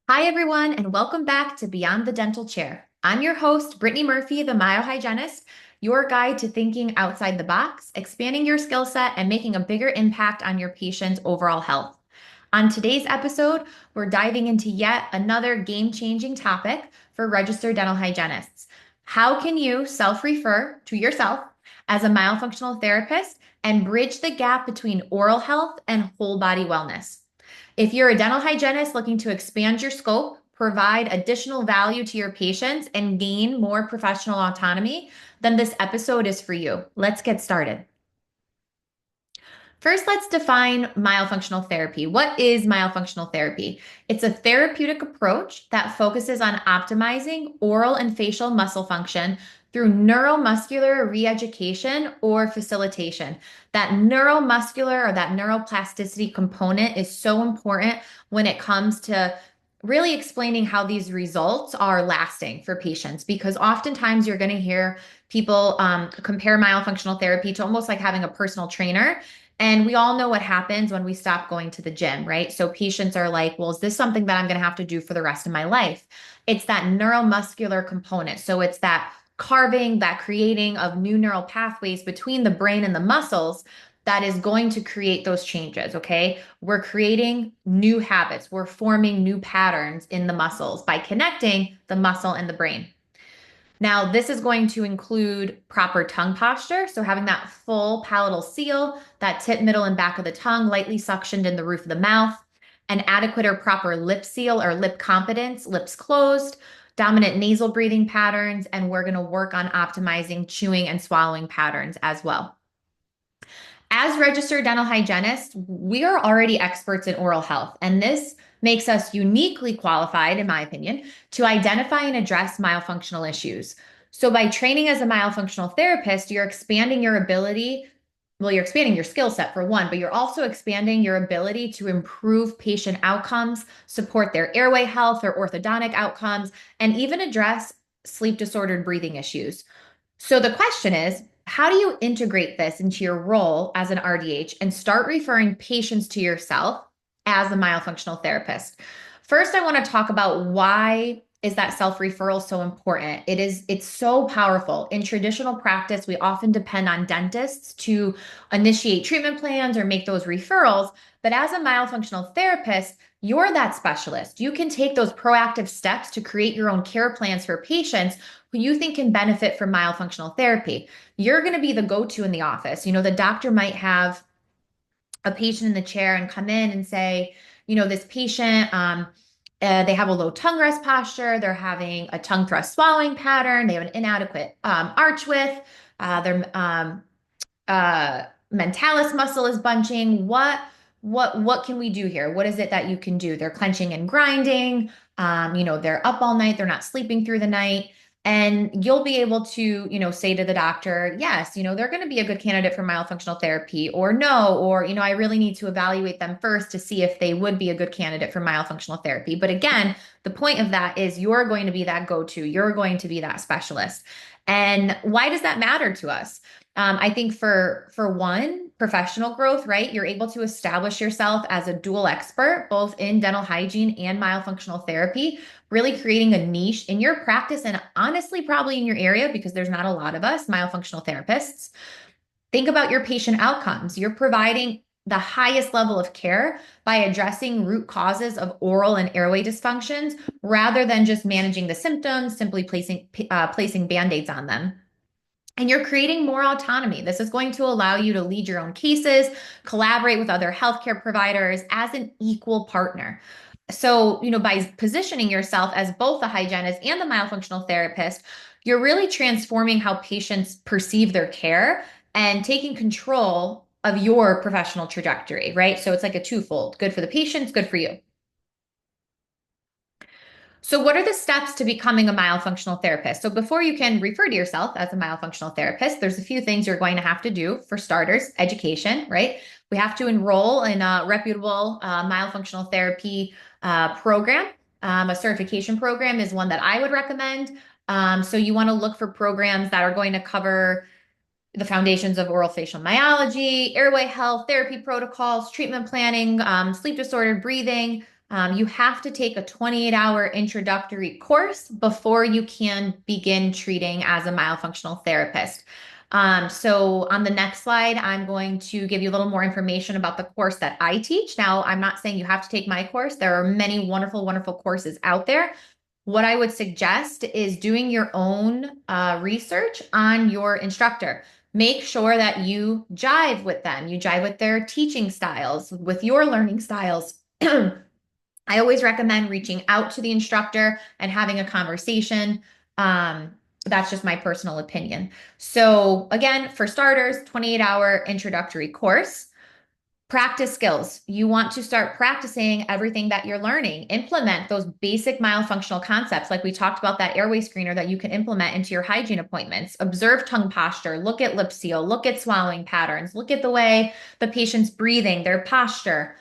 Hi, everyone, and welcome back to Beyond the Dental Chair. I'm your host, Brittany Murphy, the Myohygienist, your guide to thinking outside the box, expanding your skill set, and making a bigger impact on your patient's overall health. On today's episode, we're diving into yet another game-changing topic for registered dental hygienists. How can you self-refer to yourself as a myofunctional therapist and bridge the gap between oral health and whole body wellness? If you're a dental hygienist looking to expand your scope, provide additional value to your patients, and gain more professional autonomy, then this episode is for you. Let's get started. First, let's define myofunctional therapy. What is myofunctional therapy? It's a therapeutic approach that focuses on optimizing oral and facial muscle function through neuromuscular reeducation or facilitation. That neuromuscular or that neuroplasticity component is so important when it comes to really explaining how these results are lasting for patients, because oftentimes you're going to hear people compare myofunctional therapy to almost like having a personal trainer. And we all know what happens when we stop going to the gym, right? So patients are like, well, is this something that I'm going to have to do for the rest of my life? It's that neuromuscular component. So it's that carving, that creating of new neural pathways between the brain and the muscles that is going to create those changes, okay? We're creating new habits. We're forming new patterns in the muscles by connecting the muscle and the brain. Now, this is going to include proper tongue posture. So having that full palatal seal, that tip, middle, and back of the tongue lightly suctioned in the roof of the mouth, an adequate or proper lip seal or lip competence, lips closed, dominant nasal breathing patterns, and we're going to work on optimizing chewing and swallowing patterns as well. As registered dental hygienists, we are already experts in oral health, and this makes us uniquely qualified, in my opinion, to identify and address myofunctional issues. So, by training as a myofunctional therapist, you're expanding your ability. Well, you're expanding your skill set for one, but you're also expanding your ability to improve patient outcomes, support their airway health or orthodontic outcomes, and even address sleep disordered breathing issues. So the question is, how do you integrate this into your role as an RDH and start referring patients to yourself as a myofunctional therapist? First, I want to talk about why is that self-referral so important? It's so powerful. In traditional practice, we often depend on dentists to initiate treatment plans or make those referrals. But as a myofunctional therapist, you're that specialist. You can take those proactive steps to create your own care plans for patients who you think can benefit from myofunctional therapy. You're going to be the go-to in the office. The doctor might have a patient in the chair and come in and say, this patient, they have a low tongue rest posture. They're having a tongue thrust swallowing pattern. They have an inadequate arch width. Their mentalis muscle is bunching. What can we do here? What is it that you can do? They're clenching and grinding. They're up all night. They're not sleeping through the night. And you'll be able to, say to the doctor, yes, they're going to be a good candidate for myofunctional therapy, or no, or, I really need to evaluate them first to see if they would be a good candidate for myofunctional therapy. But again, the point of that is you're going to be that go-to, you're going to be that specialist. And why does that matter to us? I think for one, professional growth, right? You're able to establish yourself as a dual expert, both in dental hygiene and myofunctional therapy, really creating a niche in your practice and honestly, probably in your area because there's not a lot of us myofunctional therapists. Think about your patient outcomes. You're providing the highest level of care by addressing root causes of oral and airway dysfunctions rather than just managing the symptoms, simply placing band-aids on them. And you're creating more autonomy. This is going to allow you to lead your own cases, collaborate with other healthcare providers as an equal partner. So, by positioning yourself as both the hygienist and the myofunctional therapist, you're really transforming how patients perceive their care and taking control of your professional trajectory, right? So it's like a twofold, good for the patients, good for you. So, what are the steps to becoming a myofunctional therapist? So, before you can refer to yourself as a myofunctional therapist, there's a few things you're going to have to do. For starters, education, right? We have to enroll in a reputable myofunctional therapy program. A certification program is one that I would recommend. So, you want to look for programs that are going to cover the foundations of oral facial myology, airway health, therapy protocols, treatment planning, sleep disordered breathing, You have to take a 28-hour introductory course before you can begin treating as a myofunctional therapist. So on the next slide, I'm going to give you a little more information about the course that I teach. Now, I'm not saying you have to take my course. There are many wonderful, wonderful courses out there. What I would suggest is doing your own research on your instructor. Make sure that you jive with them. You jive with their teaching styles, with your learning styles. I always recommend reaching out to the instructor and having a conversation. Um, that's just my personal opinion. So again, for starters, 28-hour introductory course. Practice skills. You want to start practicing everything that you're learning. Implement those basic myofunctional concepts, like we talked about that airway screener that you can implement into your hygiene appointments. Observe tongue posture, look at lip seal, look at swallowing patterns, look at the way the patient's breathing, their posture.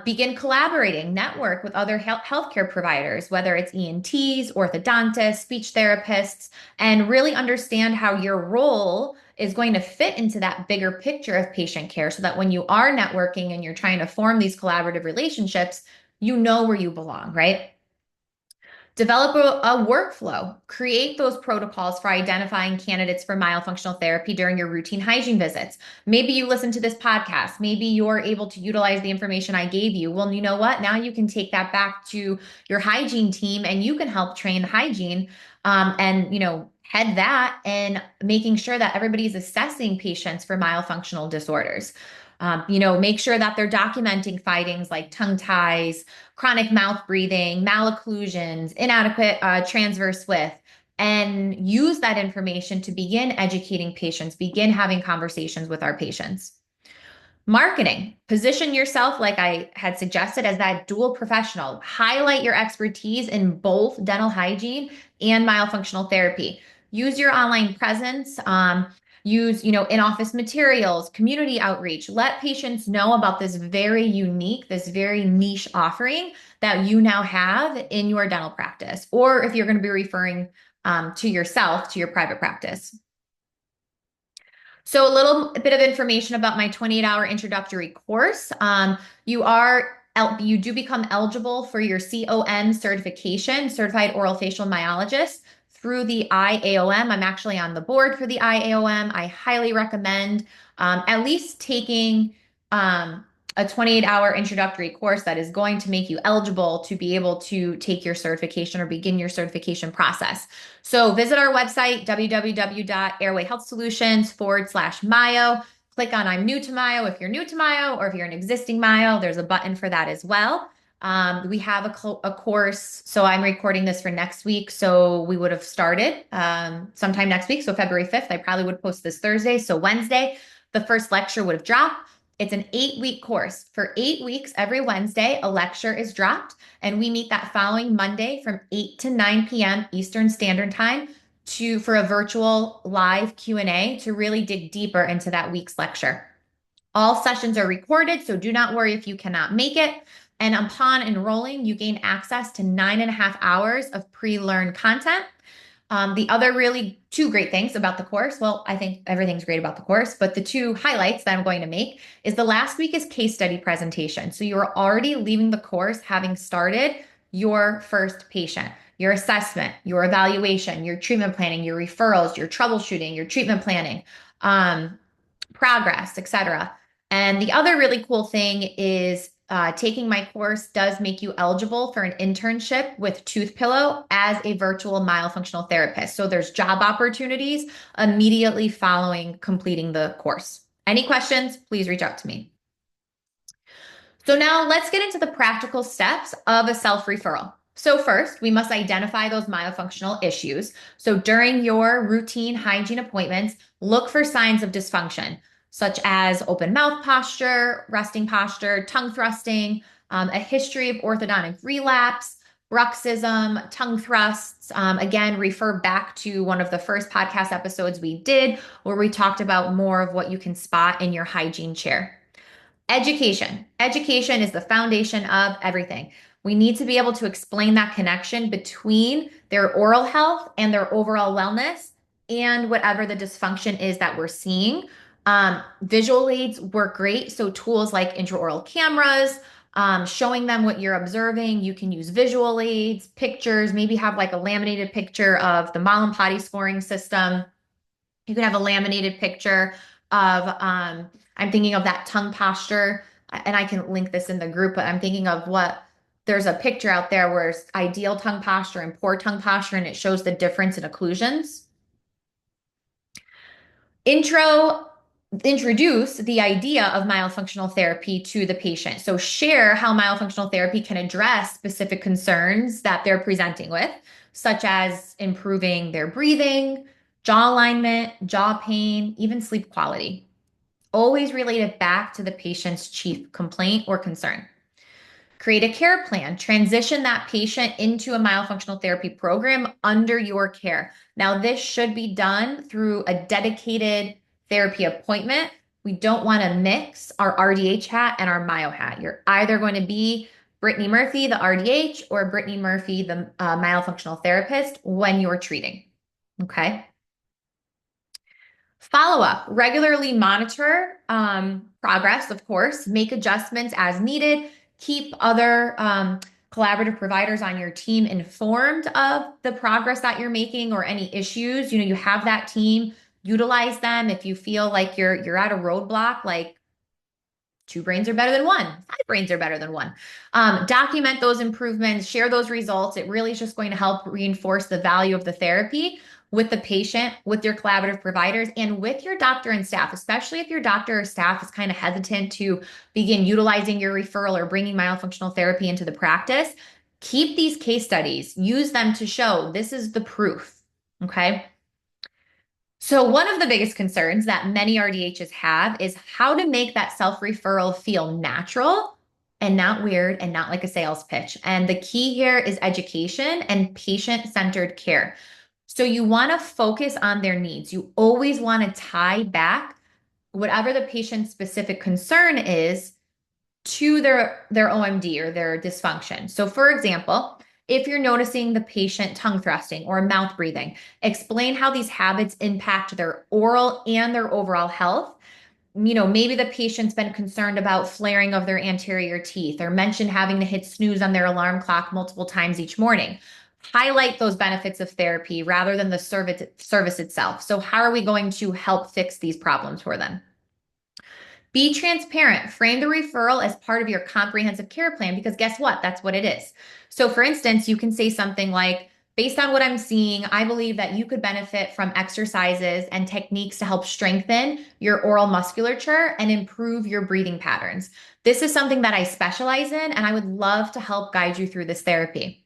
Begin collaborating, network with other healthcare providers, whether it's ENTs, orthodontists, speech therapists, and really understand how your role is going to fit into that bigger picture of patient care so that when you are networking and you're trying to form these collaborative relationships, you know where you belong, right? Develop a workflow. Create those protocols for identifying candidates for myofunctional therapy during your routine hygiene visits. Maybe you listen to this podcast. Maybe you're able to utilize the information I gave you. Well, you know what? Now you can take that back to your hygiene team and you can help train hygiene and, head that and making sure that everybody's assessing patients for myofunctional disorders. Make sure that they're documenting findings like tongue ties, chronic mouth breathing, malocclusions, inadequate transverse width, and use that information to begin educating patients, begin having conversations with our patients. Marketing, position yourself, like I had suggested, as that dual professional. Highlight your expertise in both dental hygiene and myofunctional therapy. Use your online presence. Use, in-office materials, community outreach. Let patients know about this very unique, this very niche offering that you now have in your dental practice, or if you're going to be referring to yourself, to your private practice. So a little bit of information about my 28-hour introductory course. You do become eligible for your COM certification, Certified Oral Facial Myologist, through the IAOM. I'm actually on the board for the IAOM. I highly recommend at least taking a 28-hour introductory course that is going to make you eligible to be able to take your certification or begin your certification process. So visit our website, www.airwayhealthsolutions/Myo. Click on I'm new to Myo if you're new to Myo, or if you're an existing Myo, there's a button for that as well. We have a course, so I'm recording this for next week. So we would have started sometime next week. So February 5th, I probably would post this Thursday. So Wednesday, the first lecture would have dropped. It's an 8-week course. For 8 weeks, every Wednesday, a lecture is dropped, and we meet that following Monday from 8 to 9 p.m. Eastern Standard Time for a virtual live Q&A to really dig deeper into that week's lecture. All sessions are recorded, so do not worry if you cannot make it. And upon enrolling, you gain access to 9.5 hours of pre-learned content. The other really two great things about the course, well, I think everything's great about the course, but the two highlights that I'm going to make is the last week is case study presentation. So you're already leaving the course having started your first patient, your assessment, your evaluation, your treatment planning, your referrals, your troubleshooting, your treatment planning, progress, etc. And the other really cool thing is taking my course does make you eligible for an internship with Tooth Pillow as a virtual myofunctional therapist. So there's job opportunities immediately following completing the course. Any questions, please reach out to me. So now let's get into the practical steps of a self-referral. So first, we must identify those myofunctional issues. So during your routine hygiene appointments, look for signs of dysfunction, such as open mouth posture, resting posture, tongue thrusting, a history of orthodontic relapse, bruxism, tongue thrusts. Again, refer back to one of the first podcast episodes we did where we talked about more of what you can spot in your hygiene chair. Education. Education is the foundation of everything. We need to be able to explain that connection between their oral health and their overall wellness and whatever the dysfunction is that we're seeing. Visual aids work great. So tools like intraoral cameras, showing them what you're observing. You can use visual aids, pictures, maybe have like a laminated picture of the Malin potty scoring system. You can have a laminated picture of, I'm thinking of that tongue posture, and I can link this in the group, but I'm thinking of there's a picture out there where it's ideal tongue posture and poor tongue posture, and it shows the difference in occlusions. Introduce the idea of myofunctional therapy to the patient. So share how myofunctional therapy can address specific concerns that they're presenting with, such as improving their breathing, jaw alignment, jaw pain, even sleep quality. Always relate it back to the patient's chief complaint or concern. Create a care plan. Transition that patient into a myofunctional therapy program under your care. Now, this should be done through a dedicated therapy appointment. We don't want to mix our RDH hat and our myo hat. You're either going to be Brittany Murphy, the RDH, or Brittany Murphy, the myofunctional therapist when you're treating. Okay. Follow up, regularly monitor progress, of course, make adjustments as needed, keep other collaborative providers on your team informed of the progress that you're making or any issues. You have that team, utilize them. If you feel like you're at a roadblock, like two brains are better than one, five brains are better than one. Document those improvements, share those results. It really is just going to help reinforce the value of the therapy with the patient, with your collaborative providers, and with your doctor and staff, especially if your doctor or staff is kind of hesitant to begin utilizing your referral or bringing myofunctional therapy into the practice. Keep these case studies, use them to show this is the proof, okay? So one of the biggest concerns that many RDHs have is how to make that self-referral feel natural and not weird and not like a sales pitch. And the key here is education and patient-centered care. So you want to focus on their needs. You always want to tie back whatever the patient's specific concern is to their OMD or their dysfunction. So for example, if you're noticing the patient tongue thrusting or mouth breathing, explain how these habits impact their oral and their overall health. Maybe the patient's been concerned about flaring of their anterior teeth or mentioned having to hit snooze on their alarm clock multiple times each morning. Highlight those benefits of therapy rather than the service itself. So how are we going to help fix these problems for them? Be transparent. Frame the referral as part of your comprehensive care plan because guess what? That's what it is. So for instance, you can say something like, based on what I'm seeing, I believe that you could benefit from exercises and techniques to help strengthen your oral musculature and improve your breathing patterns. This is something that I specialize in, and I would love to help guide you through this therapy.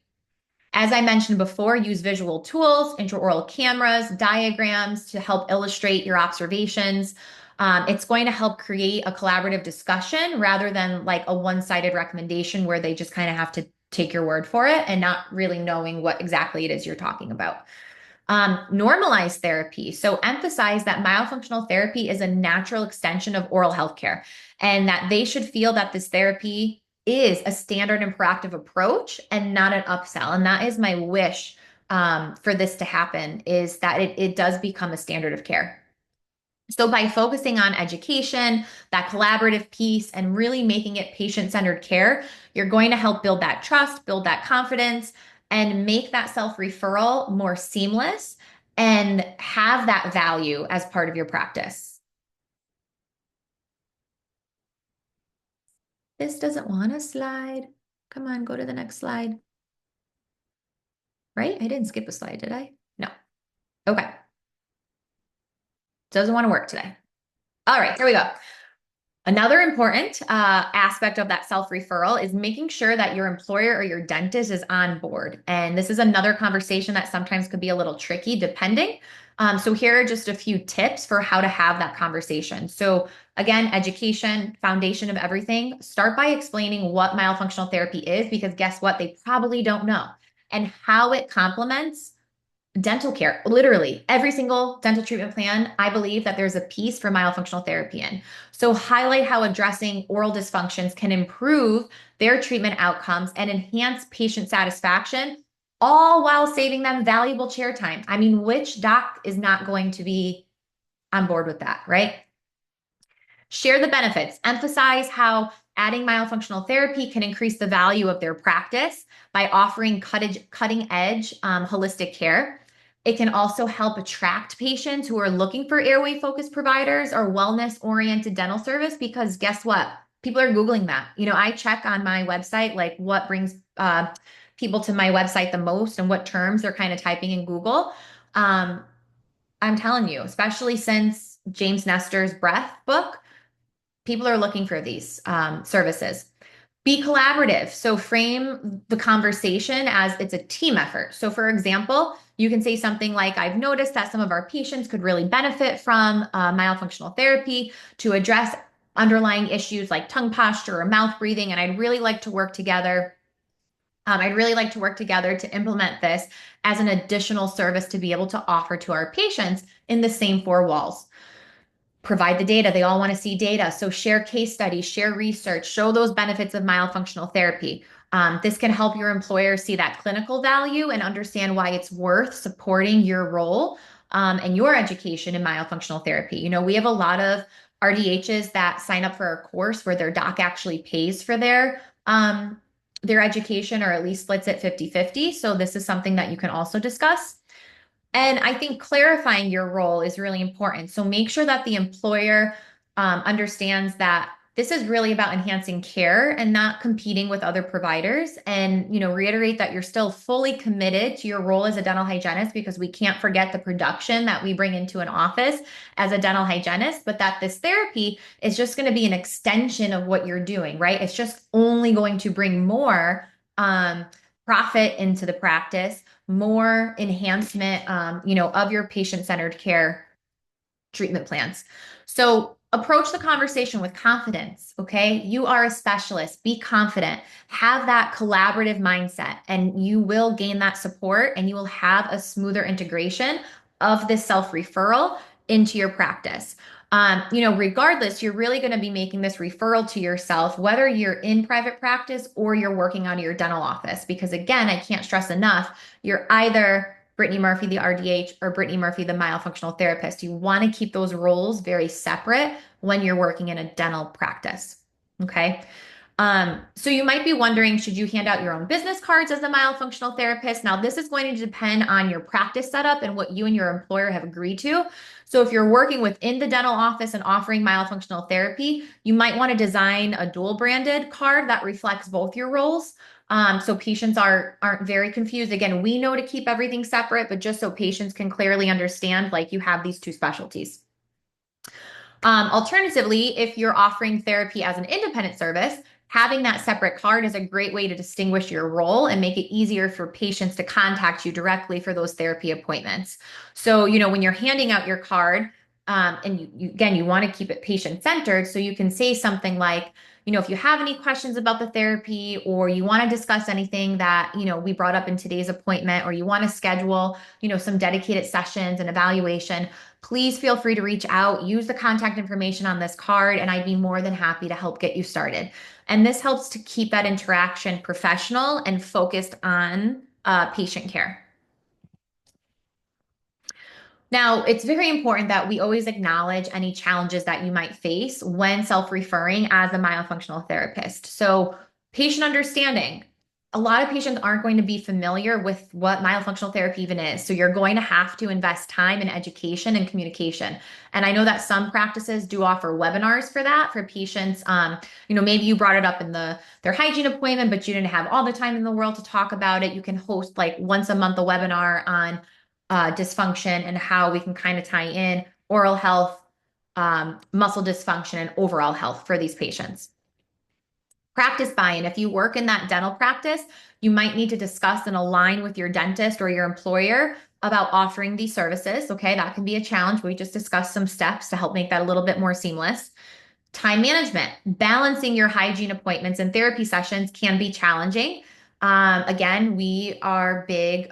As I mentioned before, use visual tools, intraoral cameras, diagrams to help illustrate your observations. It's going to help create a collaborative discussion rather than like a one-sided recommendation where they just kind of have to take your word for it and not really knowing what exactly it is you're talking about. Normalize therapy. So emphasize that myofunctional therapy is a natural extension of oral health care and that they should feel that this therapy is a standard and proactive approach and not an upsell. And that is my wish for this to happen, is that it does become a standard of care. So by focusing on education, that collaborative piece, and really making it patient-centered care, you're going to help build that trust, build that confidence, and make that self-referral more seamless and have that value as part of your practice. This doesn't want to slide. Come on, go to the next slide. Right? I didn't skip a slide, did I? No. Okay. Doesn't want to work today. All right, here we go. Another important aspect of that self-referral is making sure that your employer or your dentist is on board. And this is another conversation that sometimes could be a little tricky depending. So here are just a few tips for how to have that conversation. So again, education, foundation of everything. Start by explaining what myofunctional therapy is, because guess what? They probably don't know, and how it complements dental care. Literally every single dental treatment plan, I believe that there's a piece for myofunctional therapy in. So highlight how addressing oral dysfunctions can improve their treatment outcomes and enhance patient satisfaction, all while saving them valuable chair time. I mean, which doc is not going to be on board with that, right? Share the benefits. Emphasize how Adding myofunctional therapy can increase the value of their practice by offering cutting edge holistic care. It can also help attract patients who are looking for airway focused providers or wellness oriented dental service because guess what? People are Googling that. I check on my website, like what brings people to my website the most and what terms they're kind of typing in Google. Um, I'm telling you, especially since James Nestor's Breath book, people are looking for these services. Be collaborative. So frame the conversation as it's a team effort. So, for example, you can say something like, I've noticed that some of our patients could really benefit from myofunctional therapy to address underlying issues like tongue posture or mouth breathing. And I'd really like to work together. I'd really like to work together to implement this as an additional service to be able to offer to our patients in the same four walls. Provide the data. They all want to see data. So share case studies, share research, show those benefits of myofunctional therapy. This can help your employer see that clinical value and understand why it's worth supporting your role and your education in myofunctional therapy. We have a lot of RDHs that sign up for a course where their doc actually pays for their education or at least splits it 50-50. So this is something that you can also discuss. And I think clarifying your role is really important. So make sure that the employer understands that this is really about enhancing care and not competing with other providers. And, reiterate that you're still fully committed to your role as a dental hygienist because we can't forget the production that we bring into an office as a dental hygienist, but that this therapy is just going to be an extension of what you're doing, right? It's just only going to bring more profit into the practice, more enhancement, of your patient-centered care treatment plans. So approach the conversation with confidence. Okay. You are a specialist. Be confident. Have that collaborative mindset, and you will gain that support and you will have a smoother integration of this self-referral into your practice. Regardless, you're really going to be making this referral to yourself, whether you're in private practice or you're working out of your dental office. Because again, I can't stress enough, you're either Brittany Murphy, the RDH, or Brittany Murphy, the myofunctional therapist. You want to keep those roles very separate when you're working in a dental practice. Okay. So you might be wondering, should you hand out your own business cards as a myofunctional therapist? Now, this is going to depend on your practice setup and what you and your employer have agreed to. So if you're working within the dental office and offering myofunctional therapy, you might want to design a dual branded card that reflects both your roles. So patients aren't very confused. Again, we know to keep everything separate, but just so patients can clearly understand, like you have these two specialties. Alternatively, if you're offering therapy as an independent service, having that separate card is a great way to distinguish your role and make it easier for patients to contact you directly for those therapy appointments. So, when you're handing out your card, and you want to keep it patient-centered, so you can say something like, if you have any questions about the therapy or you want to discuss anything that, we brought up in today's appointment, or you want to schedule, some dedicated sessions and evaluation, please feel free to reach out, use the contact information on this card, and I'd be more than happy to help get you started. And this helps to keep that interaction professional and focused on patient care. Now, it's very important that we always acknowledge any challenges that you might face when self-referring as a myofunctional therapist. So, patient understanding. A lot of patients aren't going to be familiar with what myofunctional therapy even is. So, you're going to have to invest time in education and communication. And I know that some practices do offer webinars for that for patients. Maybe you brought it up in their hygiene appointment, but you didn't have all the time in the world to talk about it. You can host like once a month a webinar on dysfunction and how we can kind of tie in oral health, muscle dysfunction, and overall health for these patients. Practice buy-in. If you work in that dental practice, you might need to discuss and align with your dentist or your employer about offering these services. Okay, that can be a challenge. We just discussed some steps to help make that a little bit more seamless. Time management, balancing your hygiene appointments and therapy sessions can be challenging. Again, we are big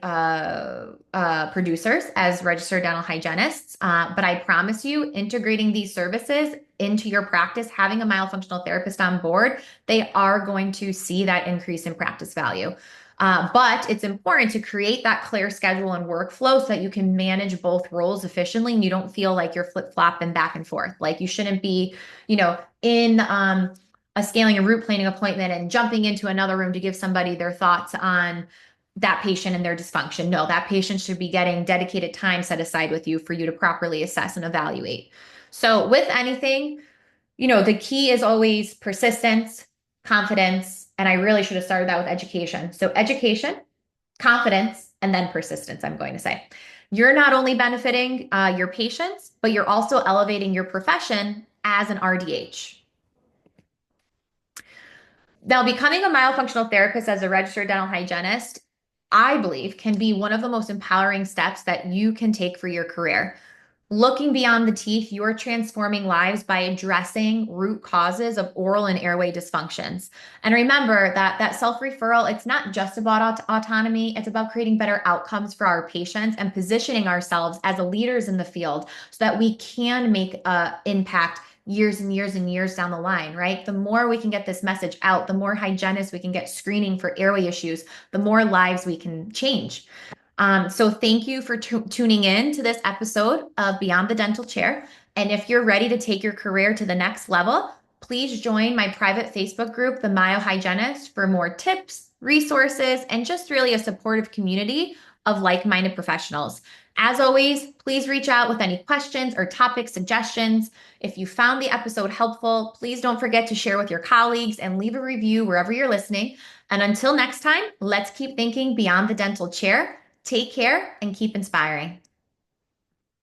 producers as registered dental hygienists, but I promise you, integrating these services into your practice, having a myofunctional therapist on board, they are going to see that increase in practice value. But it's important to create that clear schedule and workflow so that you can manage both roles efficiently and you don't feel like you're flip-flopping back and forth. Like you shouldn't be, in a scaling and root planning appointment and jumping into another room to give somebody their thoughts on that patient and their dysfunction. No, that patient should be getting dedicated time set aside with you for you to properly assess and evaluate. So with anything, the key is always persistence, confidence, and I really should have started that with education. So education, confidence, and then persistence, I'm going to say. You're not only benefiting your patients, but you're also elevating your profession as an RDH. Now, becoming a myofunctional therapist as a registered dental hygienist, I believe, can be one of the most empowering steps that you can take for your career. Looking beyond the teeth, you're transforming lives by addressing root causes of oral and airway dysfunctions. And remember that self-referral, it's not just about autonomy, it's about creating better outcomes for our patients and positioning ourselves as leaders in the field so that we can make an impact years and years and years down the line, right? The more we can get this message out, the more hygienists we can get screening for airway issues, the more lives we can change. So thank you for tuning in to this episode of Beyond the Dental Chair. And if you're ready to take your career to the next level, please join my private Facebook group, the Myo Hygienist, for more tips, resources, and just really a supportive community of like-minded professionals. As always, please reach out with any questions or topic suggestions. If you found the episode helpful, please don't forget to share with your colleagues and leave a review wherever you're listening. And until next time, let's keep thinking beyond the dental chair. Take care and keep inspiring.